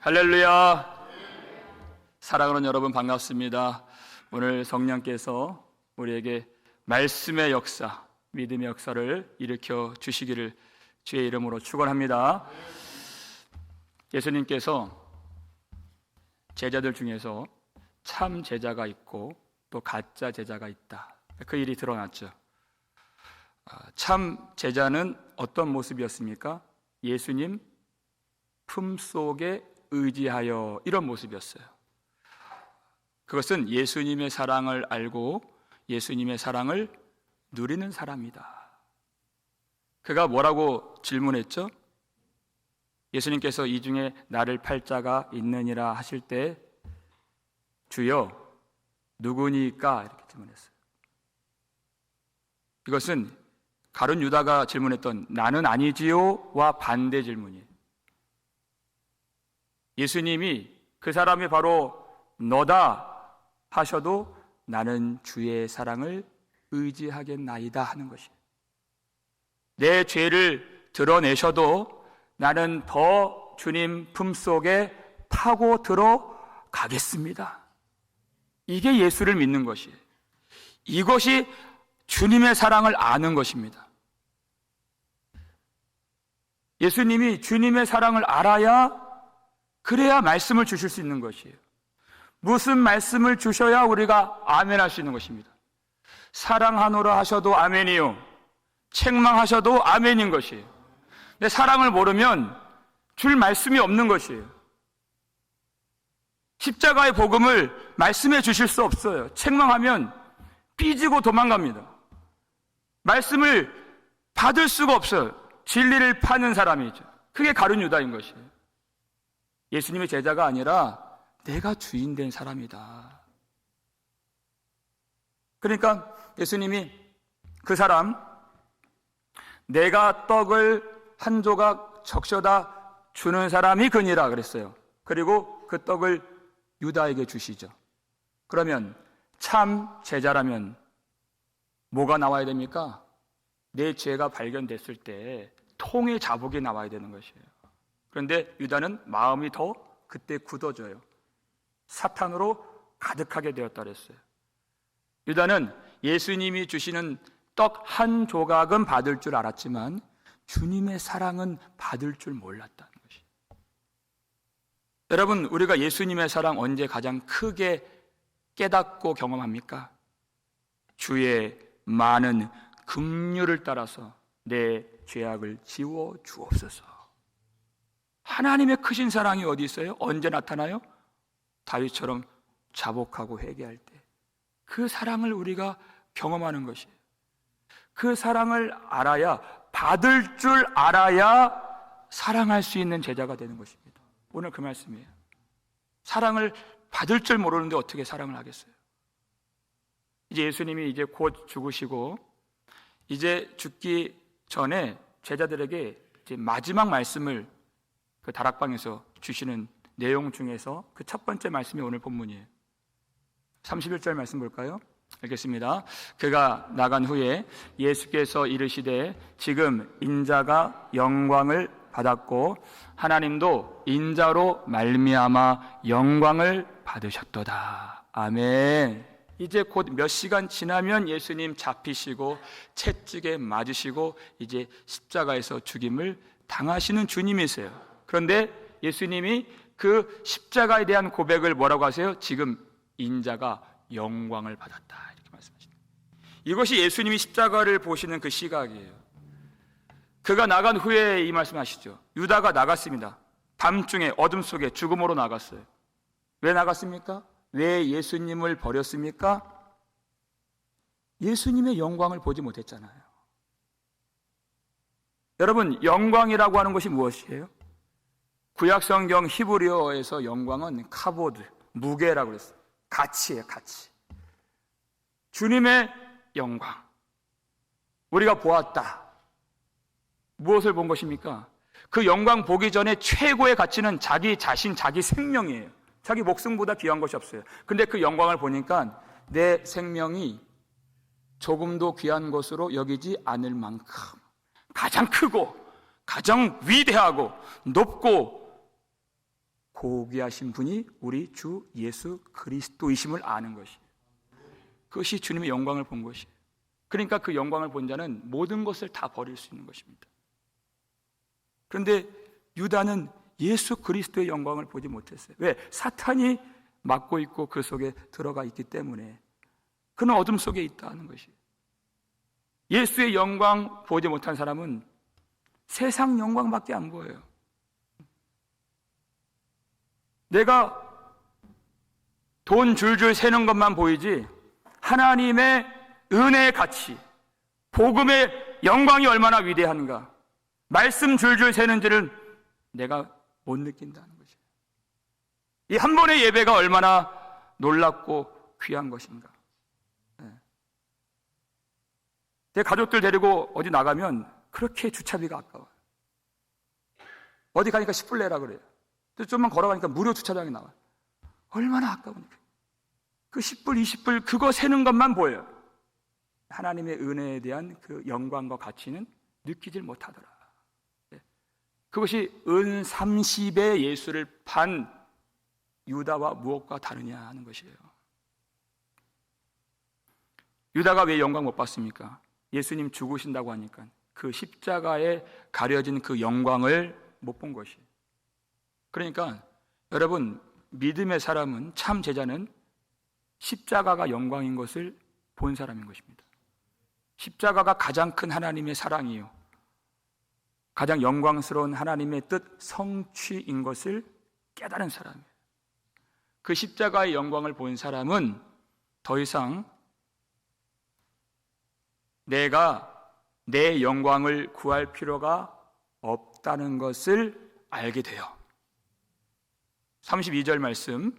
할렐루야. 사랑하는 여러분 반갑습니다. 오늘 성령께서 우리에게 말씀의 역사, 믿음의 역사를 일으켜 주시기를 주의 이름으로 축원합니다. 예수님께서 제자들 중에서 참 제자가 있고 또 가짜 제자가 있다, 그 일이 드러났죠. 참 제자는 어떤 모습이었습니까? 예수님 품속에 의지하여, 이런 모습이었어요. 그것은 예수님의 사랑을 알고 예수님의 사랑을 누리는 사람이다. 그가 뭐라고 질문했죠? 예수님께서 이 중에 나를 팔 자가 있느니라 하실 때 주여 누구니까? 이렇게 질문했어요. 이것은 가룟 유다가 질문했던 나는 아니지요와 반대 질문이에요. 예수님이 그 사람이 바로 너다 하셔도 나는 주의 사랑을 의지하겠나이다 하는 것이에요. 내 죄를 드러내셔도 나는 더 주님 품속에 파고 들어가겠습니다. 이게 예수를 믿는 것이에요. 이것이 주님의 사랑을 아는 것입니다. 예수님이 주님의 사랑을 알아야, 그래야 말씀을 주실 수 있는 것이에요. 무슨 말씀을 주셔야 우리가 아멘 할 수 있는 것입니다. 사랑하노라 하셔도 아멘이요, 책망하셔도 아멘인 것이에요. 근데 사랑을 모르면 줄 말씀이 없는 것이에요. 십자가의 복음을 말씀해 주실 수 없어요. 책망하면 삐지고 도망갑니다. 말씀을 받을 수가 없어요. 진리를 파는 사람이죠. 그게 가룟 유다인 것이에요. 예수님의 제자가 아니라 내가 주인 된 사람이다. 그러니까 예수님이 그 사람, 내가 떡을 한 조각 적셔다 주는 사람이 그니라 그랬어요. 그리고 그 떡을 유다에게 주시죠. 그러면 참 제자라면 뭐가 나와야 됩니까? 내 죄가 발견됐을 때 통의 자복이 나와야 되는 것이에요. 그런데 유다는 마음이 더 그때 굳어져요. 사탄으로 가득하게 되었다 그랬어요. 유다는 예수님이 주시는 떡 한 조각은 받을 줄 알았지만 주님의 사랑은 받을 줄 몰랐다는 것이에요. 여러분, 우리가 예수님의 사랑 언제 가장 크게 깨닫고 경험합니까? 주의 많은 긍휼을 따라서 내 죄악을 지워 주옵소서. 하나님의 크신 사랑이 어디 있어요? 언제 나타나요? 다윗처럼 자복하고 회개할 때 그 사랑을 우리가 경험하는 것이에요. 그 사랑을 알아야, 받을 줄 알아야 사랑할 수 있는 제자가 되는 것입니다. 오늘 그 말씀이에요. 사랑을 받을 줄 모르는데 어떻게 사랑을 하겠어요? 이제 예수님이 이제 곧 죽으시고 이제 죽기 전에 제자들에게 이제 마지막 말씀을 그 다락방에서 주시는 내용 중에서 그 첫 번째 말씀이 오늘 본문이에요. 31절 말씀 볼까요? 읽겠습니다. 그가 나간 후에 예수께서 이르시되 지금 인자가 영광을 받았고 하나님도 인자로 말미암아 영광을 받으셨도다. 아멘. 이제 곧 몇 시간 지나면 예수님 잡히시고 채찍에 맞으시고 이제 십자가에서 죽임을 당하시는 주님이세요. 그런데 예수님이 그 십자가에 대한 고백을 뭐라고 하세요? 지금 인자가 영광을 받았다, 이렇게 말씀하십니다. 이것이 예수님이 십자가를 보시는 그 시각이에요. 그가 나간 후에 이 말씀하시죠. 유다가 나갔습니다. 밤중에 어둠 속에 죽음으로 나갔어요. 왜 나갔습니까? 왜 예수님을 버렸습니까? 예수님의 영광을 보지 못했잖아요. 여러분, 영광이라고 하는 것이 무엇이에요? 구약성경 히브리어에서 영광은 카보드, 무게라고 그랬어요. 가치예요, 가치. 주님의 영광, 우리가 보았다. 무엇을 본 것입니까? 그 영광 보기 전에 최고의 가치는 자기 자신, 자기 생명이에요. 자기 목숨보다 귀한 것이 없어요. 근데 그 영광을 보니까 내 생명이 조금도 귀한 것으로 여기지 않을 만큼 가장 크고 가장 위대하고 높고 보게 하신 분이 우리 주 예수 그리스도이심을 아는 것이, 그것이 주님의 영광을 본 것이에요. 그러니까 그 영광을 본 자는 모든 것을 다 버릴 수 있는 것입니다. 그런데 유다는 예수 그리스도의 영광을 보지 못했어요. 왜? 사탄이 막고 있고 그 속에 들어가 있기 때문에. 그는 어둠 속에 있다는 것이에요. 예수의 영광 보지 못한 사람은 세상 영광밖에 안 보여요. 내가 돈 줄줄 세는 것만 보이지 하나님의 은혜의 가치, 복음의 영광이 얼마나 위대한가, 말씀 줄줄 세는지를 내가 못 느낀다는 것이에요. 이 한 번의 예배가 얼마나 놀랍고 귀한 것인가. 내 가족들 데리고 어디 나가면 그렇게 주차비가 아까워요. 어디 가니까 10불 내라 그래요. 또 좀만 걸어가니까 무료 주차장이 나와요. 얼마나 아까우니까. 그 10불, 20불 그거 세는 것만 보여요. 하나님의 은혜에 대한 그 영광과 가치는 느끼질 못하더라. 그것이 은 30의 예수를 판 유다와 무엇과 다르냐 하는 것이에요. 유다가 왜 영광 못 받습니까? 예수님 죽으신다고 하니까 그 십자가에 가려진 그 영광을 못 본 것이에요. 그러니까 여러분, 믿음의 사람은, 참 제자는 십자가가 영광인 것을 본 사람인 것입니다. 십자가가 가장 큰 하나님의 사랑이요, 가장 영광스러운 하나님의 뜻 성취인 것을 깨달은 사람이에요. 그 십자가의 영광을 본 사람은 더 이상 내가 내 영광을 구할 필요가 없다는 것을 알게 돼요. 32절 말씀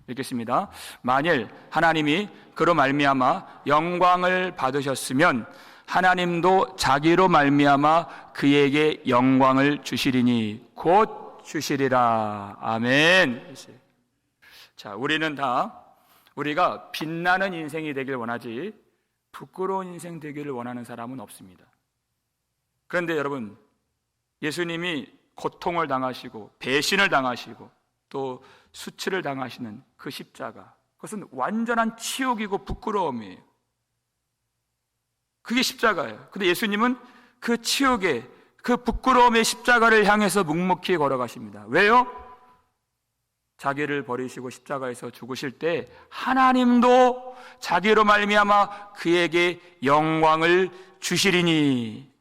읽겠습니다. 만일 하나님이 그로 말미암아 영광을 받으셨으면 하나님도 자기로 말미암아 그에게 영광을 주시리니 곧 주시리라. 아멘. 자, 우리가 빛나는 인생이 되길 원하지 부끄러운 인생 되기를 원하는 사람은 없습니다. 그런데 여러분, 예수님이 고통을 당하시고 배신을 당하시고 또 수치를 당하시는 그 십자가, 그것은 완전한 치욕이고 부끄러움이에요. 그게 십자가예요. 근데 예수님은 그 치욕의, 그 부끄러움의 십자가를 향해서 묵묵히 걸어가십니다. 왜요? 자기를 버리시고 십자가에서 죽으실 때 하나님도 자기로 말미암아 그에게 영광을 주시리니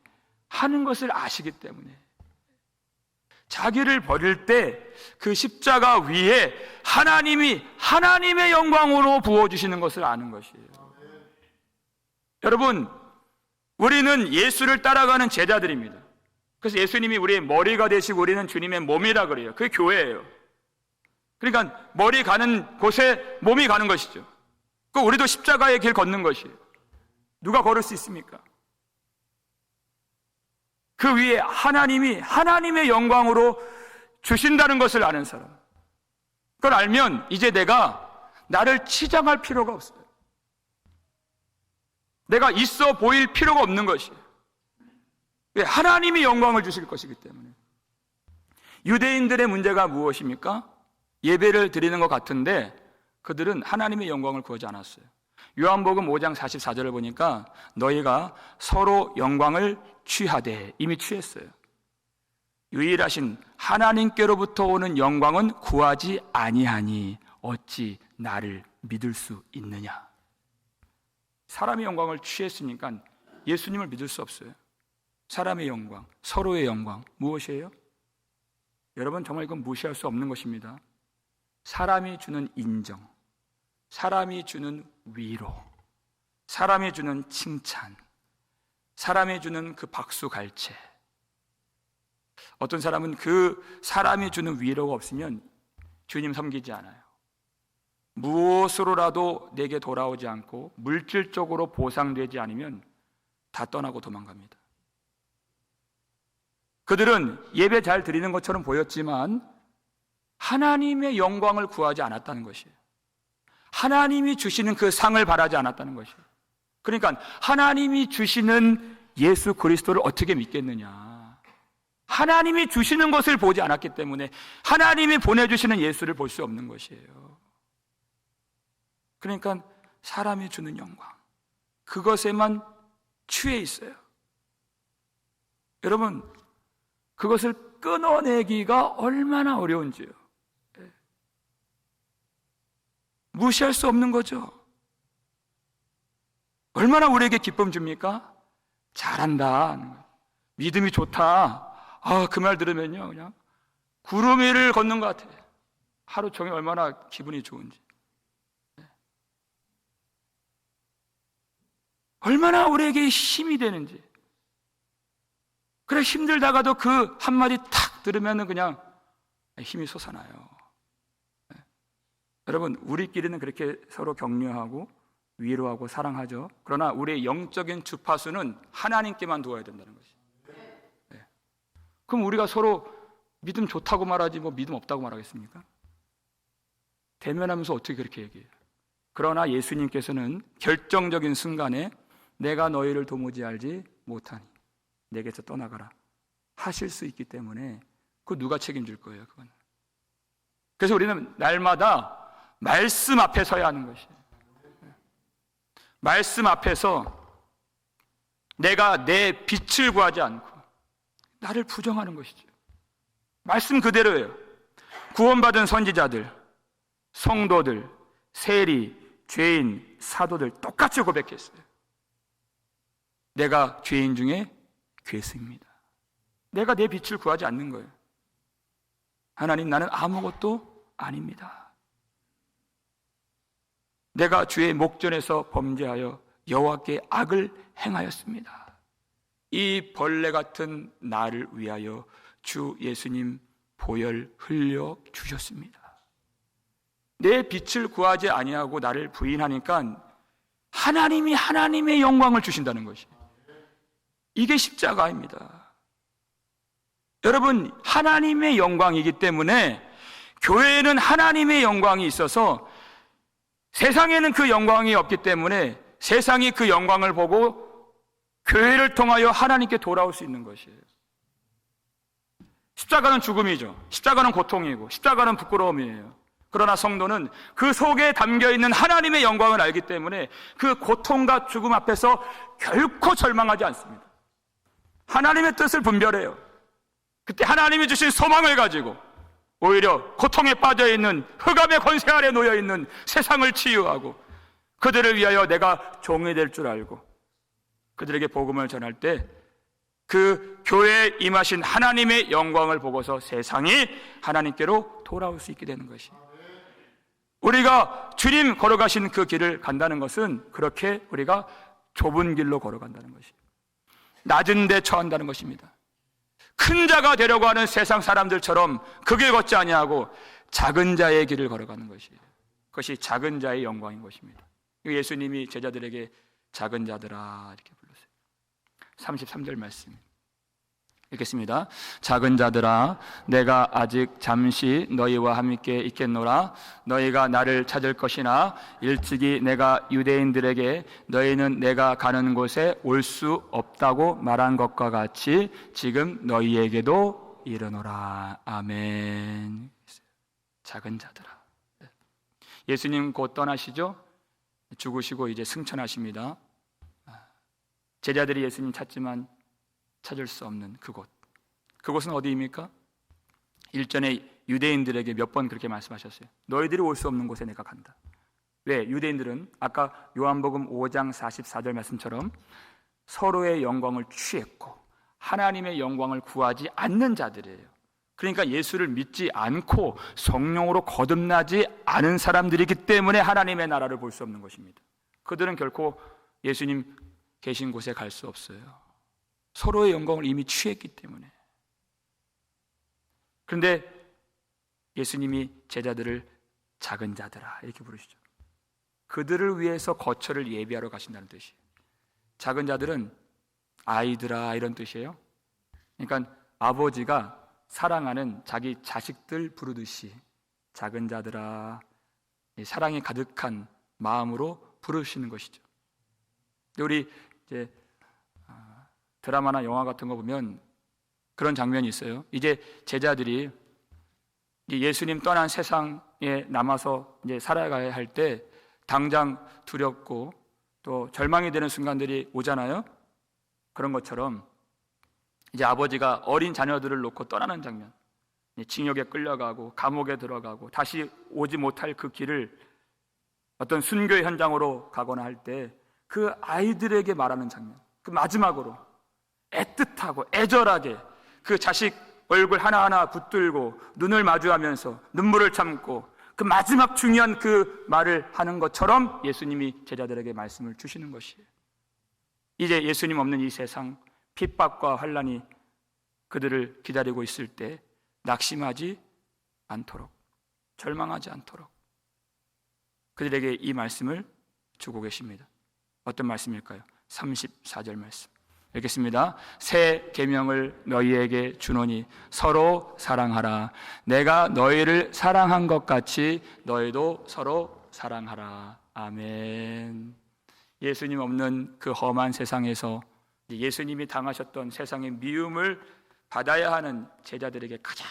하는 것을 아시기 때문에, 자기를 버릴 때 그 십자가 위에 하나님의 영광으로 부어주시는 것을 아는 것이에요. 여러분, 우리는 예수를 따라가는 제자들입니다. 그래서 예수님이 우리의 머리가 되시고 우리는 주님의 몸이라 그래요. 그게 교회예요. 그러니까 머리 가는 곳에 몸이 가는 것이죠. 그 우리도 십자가의 길 걷는 것이에요. 누가 걸을 수 있습니까? 그 위에 하나님의 영광으로 주신다는 것을 아는 사람, 그걸 알면 이제 내가 나를 치장할 필요가 없어요. 내가 있어 보일 필요가 없는 것이에요. 왜? 하나님이 영광을 주실 것이기 때문에. 유대인들의 문제가 무엇입니까? 예배를 드리는 것 같은데 그들은 하나님의 영광을 구하지 않았어요. 요한복음 5장 44절을 보니까 너희가 서로 영광을 취하되, 이미 취했어요. 유일하신 하나님께로부터 오는 영광은 구하지 아니하니 어찌 나를 믿을 수 있느냐. 사람의 영광을 취했으니까 예수님을 믿을 수 없어요. 사람의 영광, 서로의 영광, 무엇이에요? 여러분, 정말 이건 무시할 수 없는 것입니다. 사람이 주는 인정, 사람이 주는 위로, 사람이 주는 칭찬, 사람이 주는 그 박수갈채. 어떤 사람은 그 사람이 주는 위로가 없으면 주님 섬기지 않아요. 무엇으로라도 내게 돌아오지 않고 물질적으로 보상되지 않으면 다 떠나고 도망갑니다. 그들은 예배 잘 드리는 것처럼 보였지만 하나님의 영광을 구하지 않았다는 것이에요. 하나님이 주시는 그 상을 바라지 않았다는 것이에요. 그러니까 하나님이 주시는 예수 그리스도를 어떻게 믿겠느냐. 하나님이 주시는 것을 보지 않았기 때문에 하나님이 보내주시는 예수를 볼 수 없는 것이에요. 그러니까 사람이 주는 영광, 그것에만 취해 있어요. 여러분, 그것을 끊어내기가 얼마나 어려운지요. 무시할 수 없는 거죠. 얼마나 우리에게 기쁨 줍니까? 잘한다, 믿음이 좋다, 그 말 들으면요 그냥 구름 위를 걷는 것 같아요. 하루 종일 얼마나 기분이 좋은지, 얼마나 우리에게 힘이 되는지. 그래, 힘들다가도 그 한마디 탁 들으면 그냥 힘이 솟아나요. 여러분, 우리끼리는 그렇게 서로 격려하고 위로하고 사랑하죠. 그러나 우리의 영적인 주파수는 하나님께만 두어야 된다는 것이. 그럼 우리가 서로 믿음 좋다고 말하지 뭐 믿음 없다고 말하겠습니까? 대면하면서 어떻게 그렇게 얘기해요? 그러나 예수님께서는 결정적인 순간에 내가 너희를 도무지 알지 못하니 내게서 떠나가라 하실 수 있기 때문에 그거 누가 책임질 거예요? 그건. 그래서 우리는 날마다 말씀 앞에 서야 하는 것이에요. 말씀 앞에서 내가 내 빛을 구하지 않고 나를 부정하는 것이죠. 말씀 그대로예요. 구원받은 선지자들, 성도들, 세리, 죄인, 사도들 똑같이 고백했어요. 내가 죄인 중에 괴수입니다. 내가 내 빛을 구하지 않는 거예요. 하나님, 나는 아무것도 아닙니다. 내가 주의 목전에서 범죄하여 여호와께 악을 행하였습니다. 이 벌레 같은 나를 위하여 주 예수님 보혈 흘려 주셨습니다. 내 빛을 구하지 아니하고 나를 부인하니까 하나님이 하나님의 영광을 주신다는 것이, 이게 십자가입니다. 여러분, 하나님의 영광이기 때문에 교회에는 하나님의 영광이 있어서 세상에는 그 영광이 없기 때문에 세상이 그 영광을 보고 교회를 통하여 하나님께 돌아올 수 있는 것이에요. 십자가는 죽음이죠. 십자가는 고통이고 십자가는 부끄러움이에요. 그러나 성도는 그 속에 담겨있는 하나님의 영광을 알기 때문에 그 고통과 죽음 앞에서 결코 절망하지 않습니다. 하나님의 뜻을 분별해요. 그때 하나님이 주신 소망을 가지고 오히려 고통에 빠져있는, 흑암의 권세 아래 놓여있는 세상을 치유하고 그들을 위하여 내가 종이 될 줄 알고 그들에게 복음을 전할 때 그 교회에 임하신 하나님의 영광을 보고서 세상이 하나님께로 돌아올 수 있게 되는 것이, 우리가 주님 걸어가신 그 길을 간다는 것은 그렇게 우리가 좁은 길로 걸어간다는 것이, 낮은 데 처한다는 것입니다. 큰 자가 되려고 하는 세상 사람들처럼 그 길 걷지 아니하고 작은 자의 길을 걸어가는 것이에요. 그것이 작은 자의 영광인 것입니다. 예수님이 제자들에게 작은 자들아 이렇게 불렀어요. 33절 말씀 읽겠습니다. 작은 자들아, 내가 아직 잠시 너희와 함께 있겠노라. 너희가 나를 찾을 것이나 일찍이 내가 유대인들에게 너희는 내가 가는 곳에 올 수 없다고 말한 것과 같이 지금 너희에게도 이르노라. 아멘. 작은 자들아. 예수님 곧 떠나시죠? 죽으시고 이제 승천하십니다. 제자들이 예수님 찾지만 찾을 수 없는 그곳, 그곳은 어디입니까? 일전에 유대인들에게 몇 번 그렇게 말씀하셨어요. 너희들이 올 수 없는 곳에 내가 간다. 왜? 유대인들은 아까 요한복음 5장 44절 말씀처럼 서로의 영광을 취했고 하나님의 영광을 구하지 않는 자들이에요. 그러니까 예수를 믿지 않고 성령으로 거듭나지 않은 사람들이기 때문에 하나님의 나라를 볼 수 없는 것입니다. 그들은 결코 예수님 계신 곳에 갈 수 없어요. 서로의 영광을 이미 취했기 때문에. 그런데 예수님이 제자들을 작은 자들아 이렇게 부르시죠. 그들을 위해서 거처를 예비하러 가신다는 뜻이에요. 작은 자들은 아이들아 이런 뜻이에요. 그러니까 아버지가 사랑하는 자기 자식들 부르듯이 작은 자들아, 사랑이 가득한 마음으로 부르시는 것이죠. 우리 이제 드라마나 영화 같은 거 보면 그런 장면이 있어요. 이제 제자들이 예수님 떠난 세상에 남아서 이제 살아가야 할 때 당장 두렵고 또 절망이 되는 순간들이 오잖아요. 그런 것처럼 이제 아버지가 어린 자녀들을 놓고 떠나는 장면, 징역에 끌려가고 감옥에 들어가고 다시 오지 못할 그 길을 어떤 순교의 현장으로 가거나 할 때 그 아이들에게 말하는 장면, 그 마지막으로 애틋하고 애절하게 그 자식 얼굴 하나하나 붙들고 눈을 마주하면서 눈물을 참고 그 마지막 중요한 그 말을 하는 것처럼 예수님이 제자들에게 말씀을 주시는 것이에요. 이제 예수님 없는 이 세상, 핍박과 환난이 그들을 기다리고 있을 때 낙심하지 않도록, 절망하지 않도록 그들에게 이 말씀을 주고 계십니다. 어떤 말씀일까요? 34절 말씀 읽겠습니다. 새 계명을 너희에게 주노니 서로 사랑하라. 내가 너희를 사랑한 것 같이 너희도 서로 사랑하라. 아멘. 예수님 없는 그 험한 세상에서 예수님이 당하셨던 세상의 미움을 받아야 하는 제자들에게 가장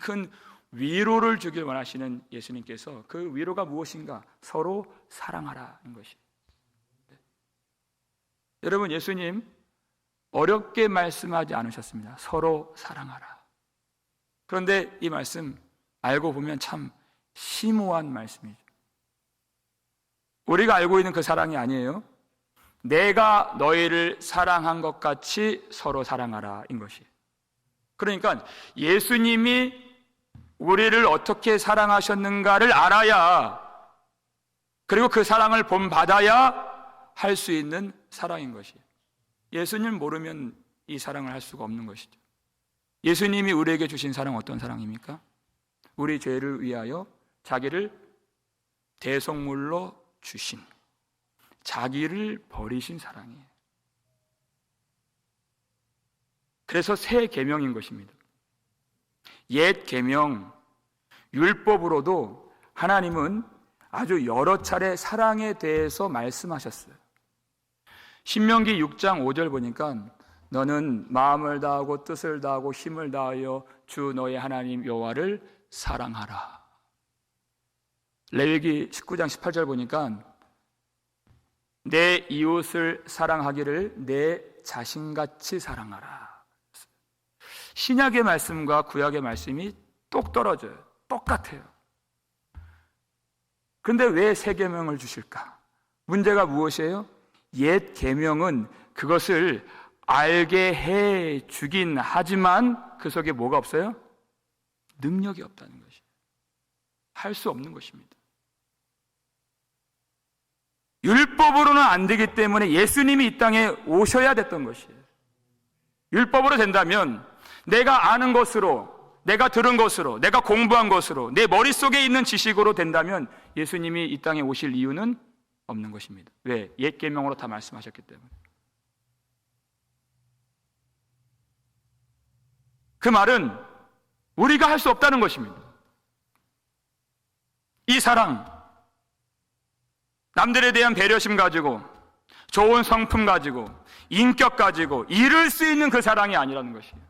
큰 위로를 주길 원하시는 예수님께서 그 위로가 무엇인가? 서로 사랑하라는 것이. 여러분, 예수님 어렵게 말씀하지 않으셨습니다. 서로 사랑하라. 그런데 이 말씀 알고 보면 참 심오한 말씀이죠. 우리가 알고 있는 그 사랑이 아니에요. 내가 너희를 사랑한 것 같이 서로 사랑하라 인 것이. 그러니까 예수님이 우리를 어떻게 사랑하셨는가를 알아야, 그리고 그 사랑을 본받아야 할 수 있는 사랑인 것이에요. 예수님 모르면 이 사랑을 할 수가 없는 것이죠. 예수님이 우리에게 주신 사랑 어떤 사랑입니까? 우리 죄를 위하여 자기를 대속물로 주신, 자기를 버리신 사랑이에요. 그래서 새 계명인 것입니다. 옛 계명, 율법으로도 하나님은 아주 여러 차례 사랑에 대해서 말씀하셨어요. 신명기 6장 5절 보니까 너는 마음을 다하고 뜻을 다하고 힘을 다하여 주 너의 하나님 여호와를 사랑하라. 레위기 19장 18절 보니까 내 이웃을 사랑하기를 내 자신같이 사랑하라. 신약의 말씀과 구약의 말씀이 똑 떨어져요. 똑같아요. 그런데 왜 새 계명을 주실까? 문제가 무엇이에요? 옛 계명은 그것을 알게 해 주긴 하지만 그 속에 뭐가 없어요? 능력이 없다는 것이에요. 할 수 없는 것입니다. 율법으로는 안 되기 때문에 예수님이 이 땅에 오셔야 됐던 것이에요. 율법으로 된다면 내가 아는 것으로, 내가 들은 것으로, 내가 공부한 것으로, 내 머릿속에 있는 지식으로 된다면 예수님이 이 땅에 오실 이유는 없는 것입니다. 왜? 옛 계명으로 다 말씀하셨기 때문에. 그 말은 우리가 할 수 없다는 것입니다. 이 사랑, 남들에 대한 배려심 가지고, 좋은 성품 가지고, 인격 가지고 이룰 수 있는 그 사랑이 아니라는 것이에요.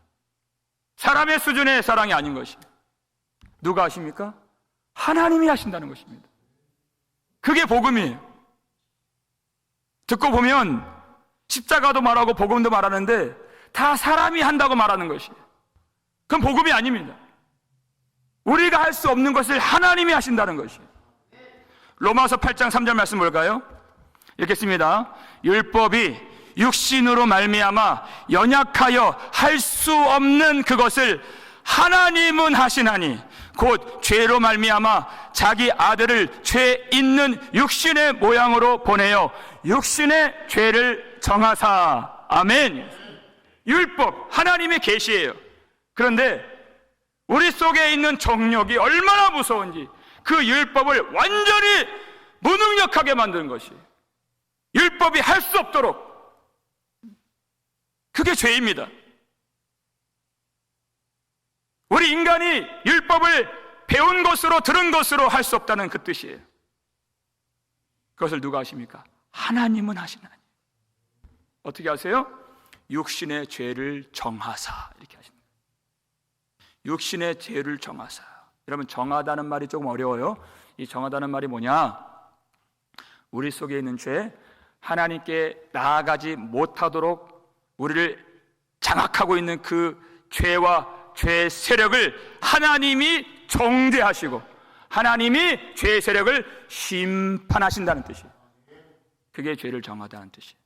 사람의 수준의 사랑이 아닌 것이에요. 누가 하십니까? 하나님이 하신다는 것입니다. 그게 복음이에요. 듣고 보면 십자가도 말하고 복음도 말하는데 다 사람이 한다고 말하는 것이에요. 그건 복음이 아닙니다. 우리가 할 수 없는 것을 하나님이 하신다는 것이에요. 로마서 8장 3절 말씀 볼까요? 읽겠습니다. 율법이 육신으로 말미암아 연약하여 할 수 없는 그것을 하나님은 하시나니 곧 죄로 말미암아 자기 아들을 죄 있는 육신의 모양으로 보내어 육신의 죄를 정하사. 아멘. 율법, 하나님의 계시예요. 그런데 우리 속에 있는 정욕이 얼마나 무서운지 그 율법을 완전히 무능력하게 만드는 것이에요. 율법이 할 수 없도록. 그게 죄입니다. 우리 인간이 율법을 배운 것으로 들은 것으로 할 수 없다는 그 뜻이에요. 그것을 누가 하십니까? 하나님은 하시나니. 어떻게 하세요? 육신의 죄를 정하사 이렇게 하십니다. 육신의 죄를 정하사. 여러분, 정하다는 말이 조금 어려워요. 이 정하다는 말이 뭐냐? 우리 속에 있는 죄, 하나님께 나아가지 못하도록 우리를 장악하고 있는 그 죄와 죄의 세력을 하나님이 정죄하시고 하나님이 죄의 세력을 심판하신다는 뜻이에요. 그게 죄를 정하다는 뜻이에요.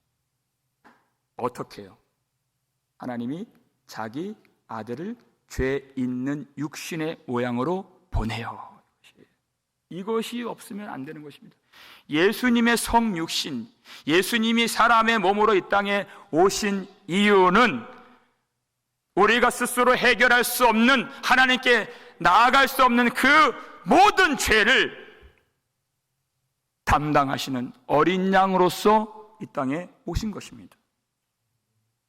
어떻게 해요? 하나님이 자기 아들을 죄 있는 육신의 모양으로 보내요. 이것이 없으면 안 되는 것입니다. 예수님의 성육신, 예수님이 사람의 몸으로 이 땅에 오신 이유는 우리가 스스로 해결할 수 없는, 하나님께 나아갈 수 없는 그 모든 죄를 담당하시는 어린 양으로서 이 땅에 오신 것입니다.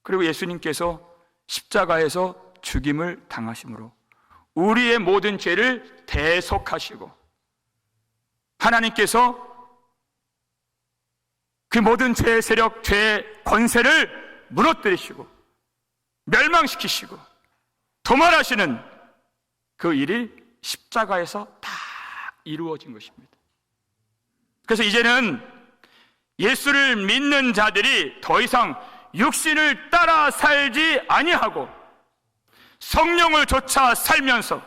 그리고 예수님께서 십자가에서 죽임을 당하심으로 우리의 모든 죄를 대속하시고 하나님께서 그 모든 죄의 세력, 죄의 권세를 무너뜨리시고 멸망시키시고 도말하시는 그 일이 십자가에서 다 이루어진 것입니다. 그래서 이제는 예수를 믿는 자들이 더 이상 육신을 따라 살지 아니하고 성령을 좇아 살면서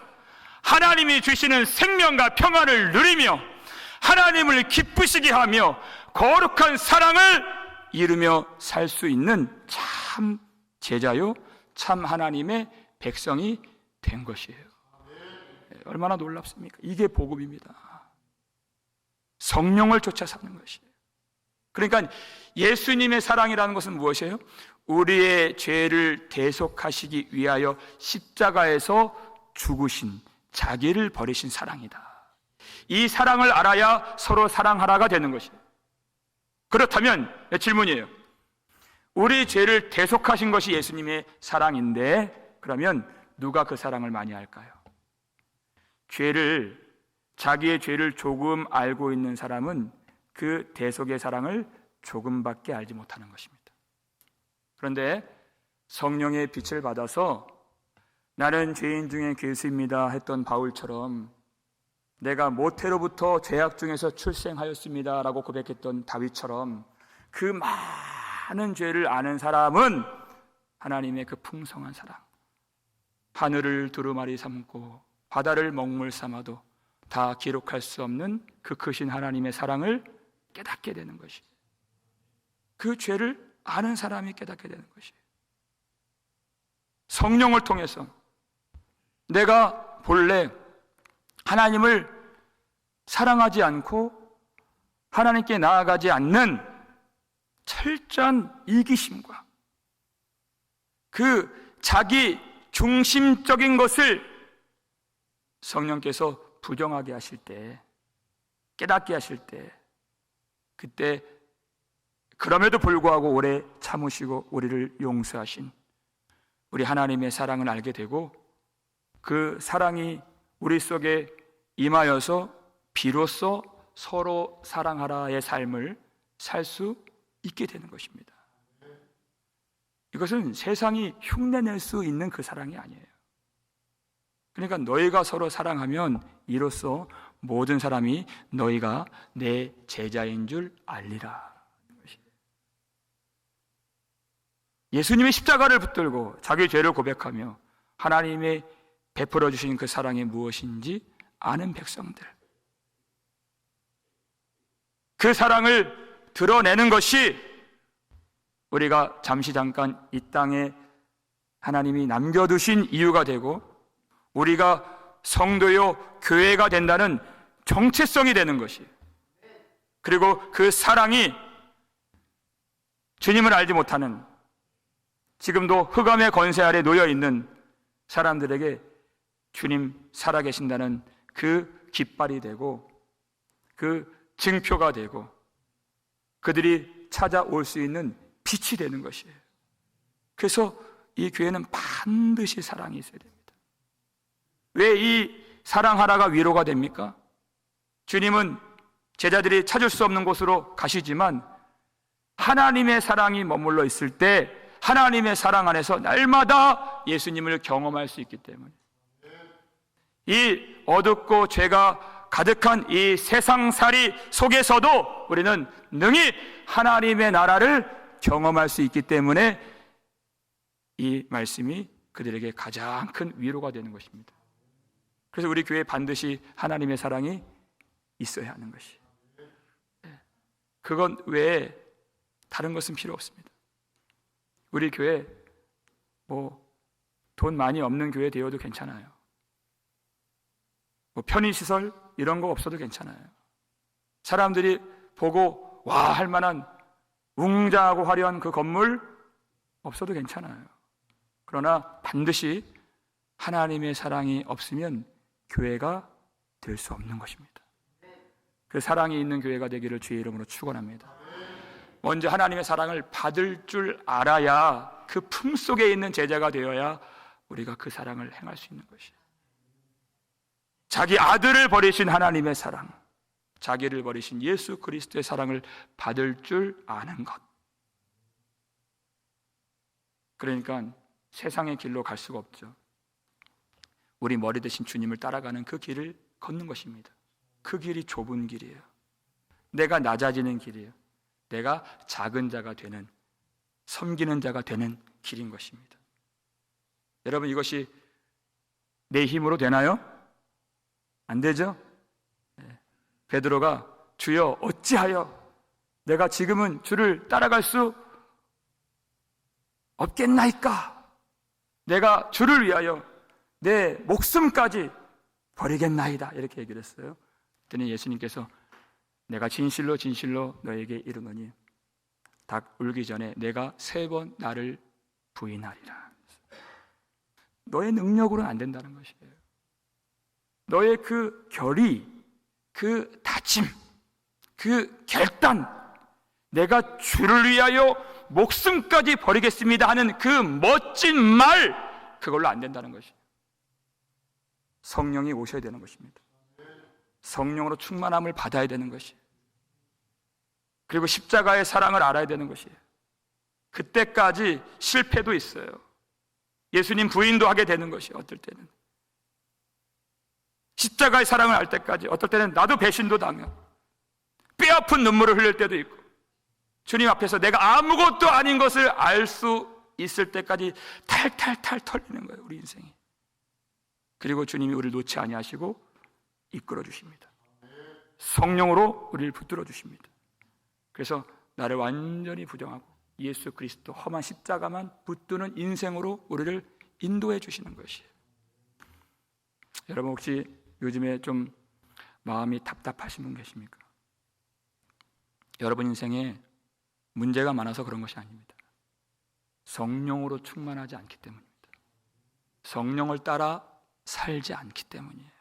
하나님이 주시는 생명과 평안을 누리며 하나님을 기쁘시게 하며 거룩한 사랑을 이루며 살 수 있는 참 제자요, 참 하나님의 백성이 된 것이에요. 얼마나 놀랍습니까? 이게 복음입니다. 성령을 쫓아 사는 것이에요. 그러니까 예수님의 사랑이라는 것은 무엇이에요? 우리의 죄를 대속하시기 위하여 십자가에서 죽으신, 자기를 버리신 사랑이다. 이 사랑을 알아야 서로 사랑하라가 되는 것이에요. 그렇다면 질문이에요. 우리 죄를 대속하신 것이 예수님의 사랑인데 그러면 누가 그 사랑을 많이 할까요? 자기의 죄를 조금 알고 있는 사람은 그 대속의 사랑을 조금밖에 알지 못하는 것입니다. 그런데 성령의 빛을 받아서 나는 죄인 중에 괴수입니다 했던 바울처럼, 내가 모태로부터 죄악 중에서 출생하였습니다 라고 고백했던 다윗처럼, 그 많은 죄를 아는 사람은 하나님의 그 풍성한 사랑, 하늘을 두루마리 삼고 바다를 먹물 삼아도 다 기록할 수 없는 그 크신 하나님의 사랑을 깨닫게 되는 것이에요. 그 죄를 아는 사람이 깨닫게 되는 것이에요. 성령을 통해서 내가 본래 하나님을 사랑하지 않고 하나님께 나아가지 않는 철저한 이기심과 그 자기 중심적인 것을 성령께서 부정하게 하실 때, 깨닫게 하실 때, 그때 그럼에도 불구하고 오래 참으시고 우리를 용서하신 우리 하나님의 사랑을 알게 되고, 그 사랑이 우리 속에 임하여서 비로소 서로 사랑하라의 삶을 살 수 있게 되는 것입니다. 이것은 세상이 흉내낼 수 있는 그 사랑이 아니에요. 그러니까 너희가 서로 사랑하면 이로써 모든 사람이 너희가 내 제자인 줄 알리라. 예수님의 십자가를 붙들고 자기 죄를 고백하며 하나님의 베풀어 주신 그 사랑이 무엇인지 아는 백성들, 그 사랑을 드러내는 것이 우리가 잠깐 이 땅에 하나님이 남겨두신 이유가 되고 우리가 성도요 교회가 된다는 정체성이 되는 것이에요. 그리고 그 사랑이 주님을 알지 못하는, 지금도 흑암의 권세 아래 놓여 있는 사람들에게 주님 살아계신다는 그 깃발이 되고 그 증표가 되고 그들이 찾아올 수 있는 빛이 되는 것이에요. 그래서 이 교회는 반드시 사랑이 있어야 됩니다. 왜 이 사랑하라가 위로가 됩니까? 주님은 제자들이 찾을 수 없는 곳으로 가시지만 하나님의 사랑이 머물러 있을 때 하나님의 사랑 안에서 날마다 예수님을 경험할 수 있기 때문에 이 어둡고 죄가 가득한 이 세상살이 속에서도 우리는 능히 하나님의 나라를 경험할 수 있기 때문에 이 말씀이 그들에게 가장 큰 위로가 되는 것입니다. 그래서 우리 교회에 반드시 하나님의 사랑이 있어야 하는 것이, 그건 외에 다른 것은 필요 없습니다. 우리 교회 돈 많이 없는 교회 되어도 괜찮아요. 편의시설 이런 거 없어도 괜찮아요. 사람들이 보고 와 할 만한 웅장하고 화려한 그 건물 없어도 괜찮아요. 그러나 반드시 하나님의 사랑이 없으면 교회가 될 수 없는 것입니다. 그 사랑이 있는 교회가 되기를 주의 이름으로 축원합니다. 먼저 하나님의 사랑을 받을 줄 알아야, 그 품속에 있는 제자가 되어야 우리가 그 사랑을 행할 수 있는 것이에요. 자기 아들을 버리신 하나님의 사랑, 자기를 버리신 예수 그리스도의 사랑을 받을 줄 아는 것. 그러니까 세상의 길로 갈 수가 없죠. 우리 머리 대신 주님을 따라가는 그 길을 걷는 것입니다. 그 길이 좁은 길이에요. 내가 낮아지는 길이에요. 내가 작은 자가 되는, 섬기는 자가 되는 길인 것입니다. 여러분, 이것이 내 힘으로 되나요? 안 되죠? 베드로가 주여 어찌하여 내가 지금은 주를 따라갈 수 없겠나이까? 내가 주를 위하여 내 목숨까지 버리겠나이다, 이렇게 얘기를 했어요. 그랬더니 예수님께서 내가 진실로 진실로 너에게 이르노니 닭 울기 전에 내가 3번 나를 부인하리라. 너의 능력으로는 안 된다는 것이에요. 너의 그 결의, 그 다짐, 그 결단, 내가 주를 위하여 목숨까지 버리겠습니다 하는 그 멋진 말, 그걸로 안 된다는 것이에요. 성령이 오셔야 되는 것입니다. 성령으로 충만함을 받아야 되는 것이에요. 그리고 십자가의 사랑을 알아야 되는 것이에요. 그때까지 실패도 있어요. 예수님 부인도 하게 되는 것이에요. 어떨 때는 십자가의 사랑을 알 때까지, 어떨 때는 나도 배신도 당하고 뼈아픈 눈물을 흘릴 때도 있고, 주님 앞에서 내가 아무것도 아닌 것을 알 수 있을 때까지 탈탈탈 털리는 거예요, 우리 인생이. 그리고 주님이 우리를 놓지 아니하시고 이끌어 주십니다. 성령으로 우리를 붙들어 주십니다. 그래서 나를 완전히 부정하고 예수 그리스도 험한 십자가만 붙드는 인생으로 우리를 인도해 주시는 것이에요. 여러분, 혹시 요즘에 좀 마음이 답답하신 분 계십니까? 여러분 인생에 문제가 많아서 그런 것이 아닙니다. 성령으로 충만하지 않기 때문입니다. 성령을 따라 살지 않기 때문이에요.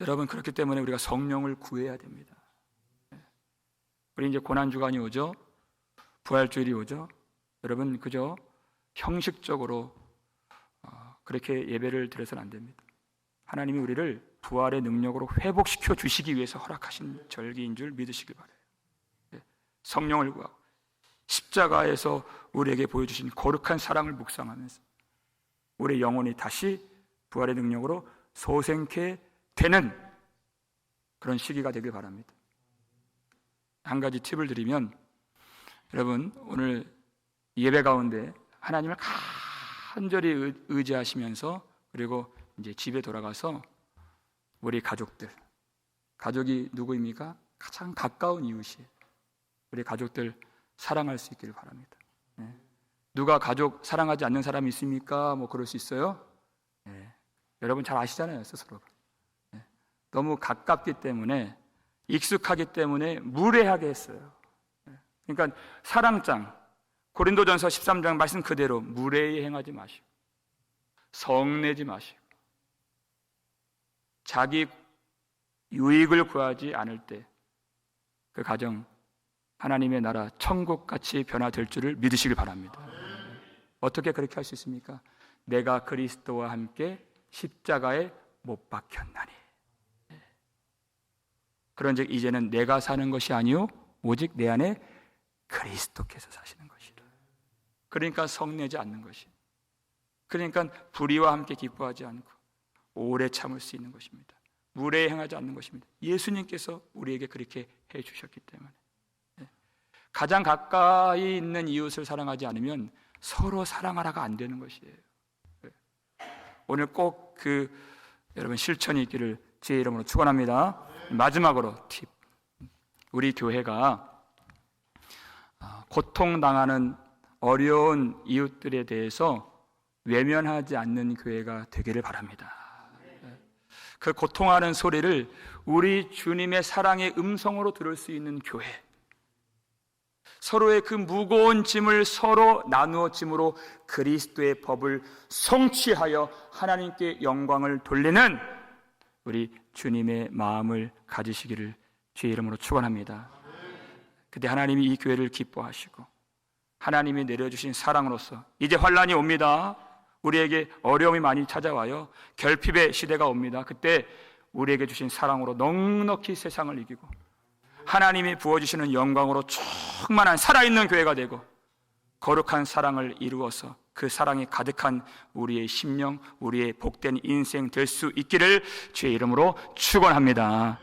여러분, 그렇기 때문에 우리가 성령을 구해야 됩니다. 우리 이제 고난주간이 오죠. 부활주일이 오죠. 여러분, 그저 형식적으로 그렇게 예배를 드려서는 안 됩니다. 하나님이 우리를 부활의 능력으로 회복시켜 주시기 위해서 허락하신 절기인 줄 믿으시길 바라요. 성령을 구하고 십자가에서 우리에게 보여주신 거룩한 사랑을 묵상하면서 우리의 영혼이 다시 부활의 능력으로 소생케 되는 그런 시기가 되길 바랍니다. 한 가지 팁을 드리면, 여러분, 오늘 예배 가운데 하나님을 간절히 의지하시면서, 그리고 이제 집에 돌아가서 우리 가족이 누구입니까? 가장 가까운 이웃이에요. 우리 가족들 사랑할 수 있기를 바랍니다. 누가 가족 사랑하지 않는 사람이 있습니까? 그럴 수 있어요. 여러분 잘 아시잖아요, 스스로. 너무 가깝기 때문에, 익숙하기 때문에 무례하게 했어요. 그러니까 사랑장, 고린도전서 13장 말씀 그대로 무례히 행하지 마시고, 성내지 마시고, 자기 유익을 구하지 않을 때 그 가정 하나님의 나라 천국같이 변화될 줄을 믿으시길 바랍니다. 어떻게 그렇게 할 수 있습니까? 내가 그리스도와 함께 십자가에 못 박혔나니. 그런즉 이제는 내가 사는 것이 아니요 오직 내 안에 그리스도께서 사시는 것이라. 그러니까 성내지 않는 것이, 그러니까 불의와 함께 기뻐하지 않고 오래 참을 수 있는 것입니다. 무례에 행하지 않는 것입니다. 예수님께서 우리에게 그렇게 해주셨기 때문에. 가장 가까이 있는 이웃을 사랑하지 않으면 서로 사랑하라가 안 되는 것이에요. 오늘 꼭 여러분 실천이 있기를 주의 이름으로 축원합니다. 마지막으로 팁. 우리 교회가 고통당하는 어려운 이웃들에 대해서 외면하지 않는 교회가 되기를 바랍니다. 그 고통하는 소리를 우리 주님의 사랑의 음성으로 들을 수 있는 교회, 서로의 그 무거운 짐을 서로 나누어 짐으로 그리스도의 법을 성취하여 하나님께 영광을 돌리는 우리 주님의 마음을 가지시기를 주의 이름으로 축원합니다. 그때 하나님이 이 교회를 기뻐하시고 하나님이 내려주신 사랑으로서 이제 환난이 옵니다. 우리에게 어려움이 많이 찾아와요. 결핍의 시대가 옵니다. 그때 우리에게 주신 사랑으로 넉넉히 세상을 이기고 하나님이 부어주시는 영광으로 충만한 살아있는 교회가 되고 거룩한 사랑을 이루어서 그 사랑이 가득한 우리의 심령, 우리의 복된 인생 될 수 있기를 주의 이름으로 축원합니다.